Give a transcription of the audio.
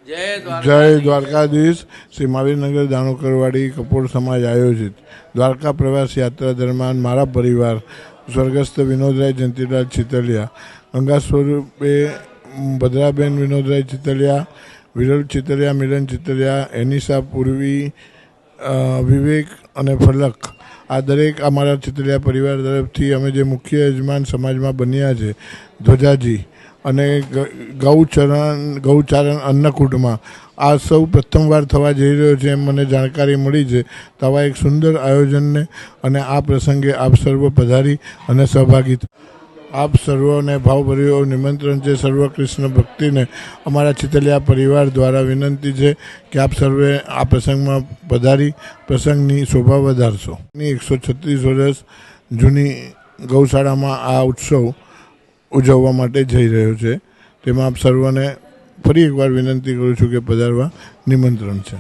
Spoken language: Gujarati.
જય દ્વારકાધીશ. શ્રી મહાવીરનગર દાણોકરવાડી કપોળ સમાજ આયોજિત દ્વારકા પ્રવાસ યાત્રા દરમિયાન મારા પરિવાર સ્વર્ગસ્થ વિનોદરાય જયંતિલાલ ચિતલિયા, ગંગા સ્વરૂપે ભદ્રાબેન વિનોદરાય ચિતલિયા, વિરલ ચિતલિયા, મિલન ચિતલિયા, એનિસા પૂર્વી, વિવેક અને ફલક, આ દરેક અમારા ચિતલિયા પરિવાર તરફથી અમે જે મુખ્ય યજમાન સમાજમાં બન્યા છે ધ્વજાજી અને ગૌચારણ અન્નકૂટમાં આ સૌ પ્રથમવાર થવા જઈ રહ્યો છે એમ મને જાણકારી મળી છે. તો આવા એક સુંદર આયોજનને અને આ પ્રસંગે આપ સર્વ પધારી અને સહભાગી આપ સર્વોને ભાવભર્યું નિમંત્રણ છે. સર્વ કૃષ્ણ ભક્તિને અમારા ચિતલિયા પરિવાર દ્વારા વિનંતી છે કે આપ સર્વે આ પ્રસંગમાં પધારી પ્રસંગની શોભા વધારશો. 136 વર્ષ જૂની ગૌશાળામાં આ ઉત્સવ ઉજવવા માટે જઈ રહ્યો છે. તેમાં આપ સર્વને ફરી એકવાર વિનંતી કરું છું કે પધારવા નિમંત્રણ છે.